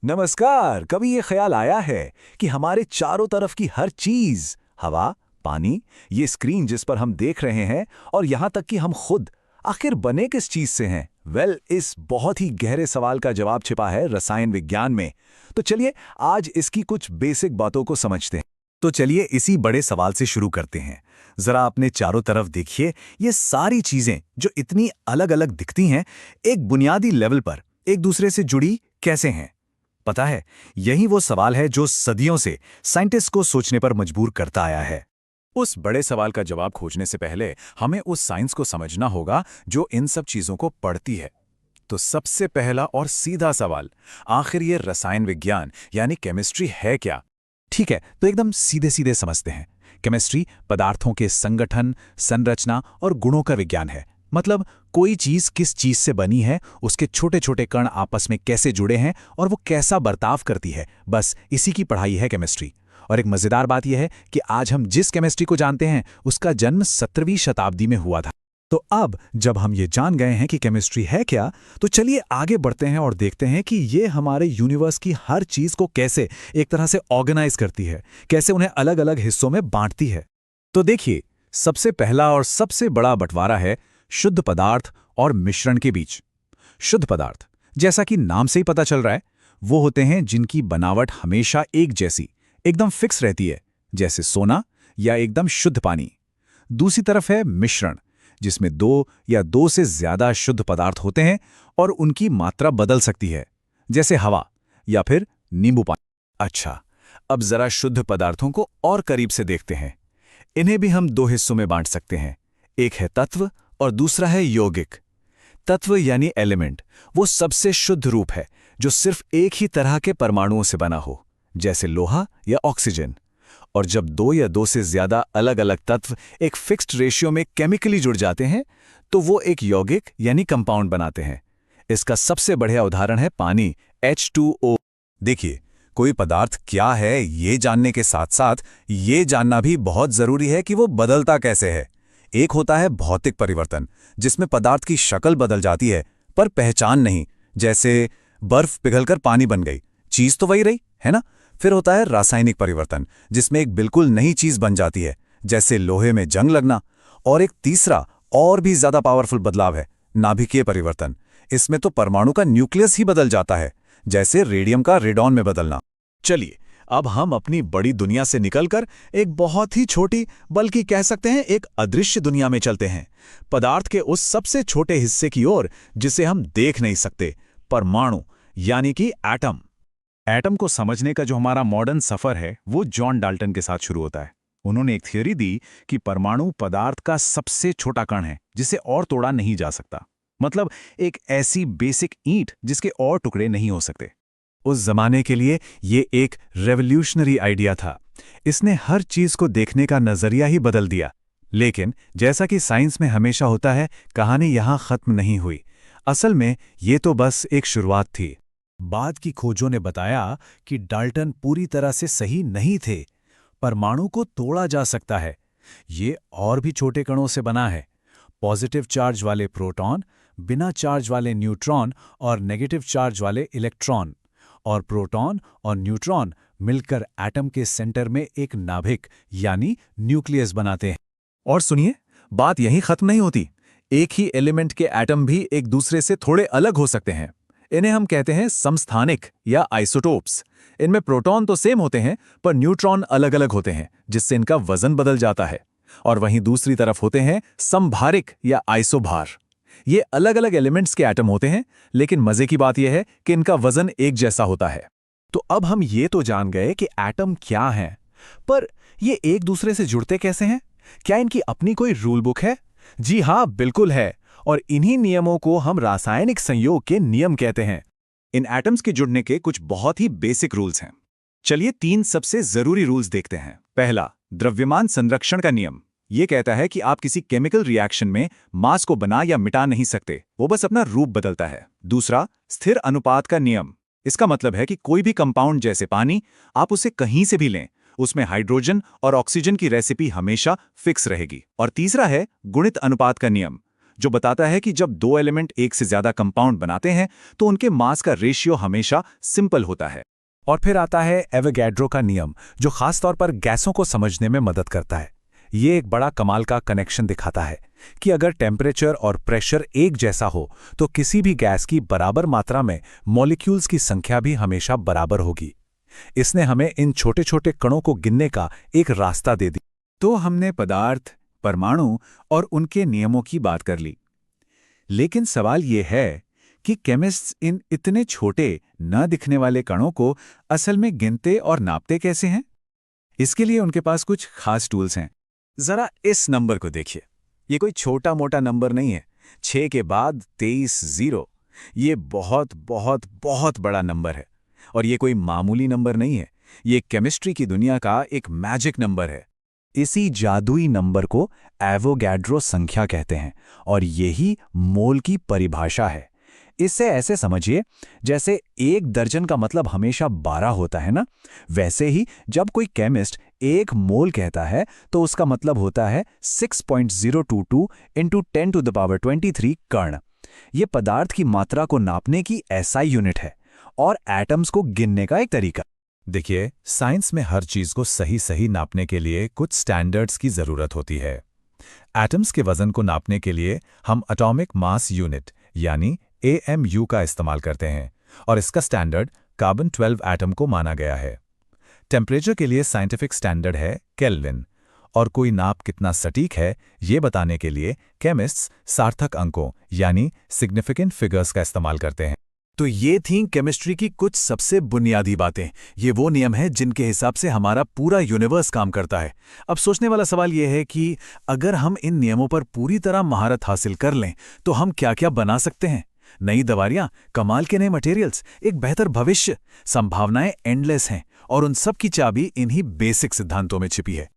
नमस्कार। कभी ये ख्याल आया है कि हमारे चारों तरफ की हर चीज, हवा, पानी, ये स्क्रीन जिस पर हम देख रहे हैं और यहाँ तक कि हम खुद, आखिर बने किस चीज से हैं? इस बहुत ही गहरे सवाल का जवाब छिपा है रसायन विज्ञान में। तो चलिए आज इसकी कुछ बेसिक बातों को समझते हैं। तो चलिए इसी बड़े सवाल से शुरू करते हैं। जरा अपने चारों तरफ देखिए, ये सारी चीजें जो इतनी अलग अलग दिखती हैं, एक बुनियादी लेवल पर एक दूसरे से जुड़ी कैसे हैं? पता है, यही वो सवाल है जो सदियों से साइंटिस्ट को सोचने पर मजबूर करता आया है। उस बड़े सवाल का जवाब खोजने से पहले हमें उस साइंस को समझना होगा जो इन सब चीजों को पढ़ती है। तो सबसे पहला और सीधा सवाल, आखिर ये रसायन विज्ञान यानी केमिस्ट्री है क्या? ठीक है, तो एकदम सीधे सीधे समझते हैं। केमिस्ट्री पदार्थों के संगठन, संरचना और गुणों का विज्ञान है। मतलब कोई चीज किस चीज से बनी है, उसके छोटे छोटे कण आपस में कैसे जुड़े हैं और वो कैसा बर्ताव करती है, बस इसी की पढ़ाई है केमिस्ट्री। और एक मजेदार बात यह है कि आज हम जिस केमिस्ट्री को जानते हैं उसका जन्म 17वीं शताब्दी में हुआ था। तो अब जब हम ये जान गए हैं कि केमिस्ट्री है क्या, तो चलिए आगे बढ़ते हैं और देखते हैं कि ये हमारे यूनिवर्स की हर चीज को कैसे एक तरह से ऑर्गेनाइज करती है, कैसे उन्हें अलग अलग हिस्सों में बांटती है। तो देखिए, सबसे पहला और सबसे बड़ा बंटवारा है शुद्ध पदार्थ और मिश्रण के बीच। शुद्ध पदार्थ, जैसा कि नाम से ही पता चल रहा है, वो होते हैं जिनकी बनावट हमेशा एक जैसी, एकदम फिक्स रहती है, जैसे सोना या एकदम शुद्ध पानी। दूसरी तरफ है मिश्रण, जिसमें दो या दो से ज्यादा शुद्ध पदार्थ होते हैं और उनकी मात्रा बदल सकती है, जैसे हवा या फिर नींबू पानी। अच्छा, अब जरा शुद्ध पदार्थों को और करीब से देखते हैं। इन्हें भी हम दो हिस्सों में बांट सकते हैं, एक है तत्व और दूसरा है यौगिक। तत्व यानी एलिमेंट वो सबसे शुद्ध रूप है जो सिर्फ एक ही तरह के परमाणुओं से बना हो, जैसे लोहा या ऑक्सीजन। और जब दो या दो से ज्यादा अलग अलग तत्व एक फिक्स्ड रेशियो में केमिकली जुड़ जाते हैं तो वो एक यौगिक यानी कंपाउंड बनाते हैं। इसका सबसे बढ़िया उदाहरण है पानी, H2O। देखिए, कोई पदार्थ क्या है ये जानने के साथ साथ ये जानना भी बहुत जरूरी है कि वो बदलता कैसे है। एक होता है भौतिक परिवर्तन, जिसमें पदार्थ की शक्ल बदल जाती है पर पहचान नहीं, जैसे बर्फ पिघलकर पानी बन गई, चीज तो वही रही है ना। फिर होता है रासायनिक परिवर्तन, जिसमें एक बिल्कुल नई चीज बन जाती है, जैसे लोहे में जंग लगना। और एक तीसरा और भी ज्यादा पावरफुल बदलाव है नाभिकीय परिवर्तन। इसमें तो परमाणु का न्यूक्लियस ही बदल जाता है, जैसे रेडियम का रेडॉन में बदलना। चलिए, अब हम अपनी बड़ी दुनिया से निकलकर एक बहुत ही छोटी, बल्कि कह सकते हैं एक अदृश्य दुनिया में चलते हैं, पदार्थ के उस सबसे छोटे हिस्से की ओर जिसे हम देख नहीं सकते, परमाणु यानी कि एटम। एटम को समझने का जो हमारा मॉडर्न सफर है वो जॉन डाल्टन के साथ शुरू होता है। उन्होंने एक थ्योरी दी कि परमाणु पदार्थ का सबसे छोटा कण है जिसे और तोड़ा नहीं जा सकता। मतलब एक ऐसी बेसिक ईंट जिसके और टुकड़े नहीं हो सकते। उस जमाने के लिए ये एक रेवोल्यूशनरी आइडिया था। इसने हर चीज को देखने का नजरिया ही बदल दिया। लेकिन जैसा कि साइंस में हमेशा होता है, कहानी यहां खत्म नहीं हुई। असल में ये तो बस एक शुरुआत थी। बाद की खोजों ने बताया कि डाल्टन पूरी तरह से सही नहीं थे। परमाणु को तोड़ा जा सकता है। ये और भी छोटे कणों से बना है। पॉजिटिव चार्ज वाले प्रोटॉन, बिना चार्ज वाले न्यूट्रॉन और नेगेटिव चार्ज वाले इलेक्ट्रॉन। और प्रोटॉन और न्यूट्रॉन मिलकर एटम के सेंटर में एक नाभिक यानी न्यूक्लियस बनाते हैं। और सुनिए, बात यहीं खत्म नहीं होती। एक ही एलिमेंट के एटम भी एक दूसरे से थोड़े अलग हो सकते हैं। इन्हें हम कहते हैं समस्थानिक या आइसोटोप्स। इनमें प्रोटॉन तो सेम होते हैं पर न्यूट्रॉन अलग अलग होते हैं, जिससे इनका वजन बदल जाता है। और वहीं दूसरी तरफ होते हैं समभारिक या आइसोभार। ये अलग अलग एलिमेंट्स के एटम होते हैं, लेकिन मजे की बात यह है कि इनका वजन एक जैसा होता है। तो अब हम ये तो जान गए कि एटम क्या हैं, पर ये एक दूसरे से जुड़ते कैसे हैं? क्या इनकी अपनी कोई रूल बुक है? जी हाँ, बिल्कुल है। और इन्हीं नियमों को हम रासायनिक संयोग के नियम कहते हैं। इन एटम्स के जुड़ने के कुछ बहुत ही बेसिक रूल्स हैं। चलिए 3 सबसे जरूरी रूल्स देखते हैं। पहला, द्रव्यमान संरक्षण का नियम। ये कहता है कि आप किसी केमिकल रिएक्शन में मास को बना या मिटा नहीं सकते, वो बस अपना रूप बदलता है। दूसरा, स्थिर अनुपात का नियम। इसका मतलब है कि कोई भी कंपाउंड जैसे पानी, आप उसे कहीं से भी लें, उसमें हाइड्रोजन और ऑक्सीजन की रेसिपी हमेशा फिक्स रहेगी। और तीसरा है गुणित अनुपात का नियम, जो बताता है कि जब दो एलिमेंट एक से ज्यादा कंपाउंड बनाते हैं तो उनके मास का रेशियो हमेशा सिंपल होता है। और फिर आता है एवोगैड्रो का नियम, जो खासतौर पर गैसों को समझने में मदद करता है। ये एक बड़ा कमाल का कनेक्शन दिखाता है कि अगर टेम्परेचर और प्रेशर एक जैसा हो तो किसी भी गैस की बराबर मात्रा में मॉलिक्यूल्स की संख्या भी हमेशा बराबर होगी। इसने हमें इन छोटे छोटे कणों को गिनने का एक रास्ता दे दी। तो हमने पदार्थ, परमाणु और उनके नियमों की बात कर ली, लेकिन सवाल यह है कि केमिस्ट्स इन इतने छोटे न दिखने वाले कणों को असल में गिनते और नापते कैसे हैं? इसके लिए उनके पास कुछ खास टूल्स हैं। जरा इस नंबर को देखिए। ये कोई छोटा मोटा नंबर नहीं है। 6 के बाद 23 जीरो। ये बहुत बहुत बहुत बड़ा नंबर है। और ये कोई मामूली नंबर नहीं है। ये केमिस्ट्री की दुनिया का एक मैजिक नंबर है। इसी जादुई नंबर को एवोगैड्रो संख्या कहते हैं और यही मोल की परिभाषा है। इससे ऐसे समझिए, जैसे 1 दर्जन का मतलब हमेशा 12 होता है ना, वैसे ही जब कोई केमिस्ट 1 मोल कहता है तो उसका मतलब होता है 6.022 × 10⁻23 कण। ये पदार्थ की मात्रा को नापने की एसआई यूनिट है और एटम्स को गिनने का एक तरीका। देखिए, साइंस में हर चीज को सही सही नापने के लिए कुछ स्टैंडर्ड्स की जरूरत होती है। एटम्स के वजन को नापने के लिए हम एटॉमिक मास यूनिट यानी AMU का इस्तेमाल करते हैं और इसका स्टैंडर्ड कार्बन 12 एटम को माना गया है। टेम्परेचर के लिए साइंटिफिक स्टैंडर्ड है केल्विन और कोई नाप कितना सटीक है ये बताने के लिए केमिस्ट्स सार्थक अंकों यानी सिग्निफिकेंट फिगर्स का इस्तेमाल करते हैं। तो ये थीं केमिस्ट्री की कुछ सबसे बुनियादी बातें। ये वो नियम हैं जिनके हिसाब से हमारा पूरा यूनिवर्स काम करता है। अब सोचने वाला सवाल ये है कि अगर हम इन नियमों पर पूरी तरह महारत हासिल कर लें तो हम क्या क्या बना सकते हैं? नई दवाइयाँ, कमाल के नए मटेरियल्स, एक बेहतर भविष्य। संभावनाएं एंडलेस हैं और उन सब की चाबी इन्हीं बेसिक सिद्धांतों में छिपी है।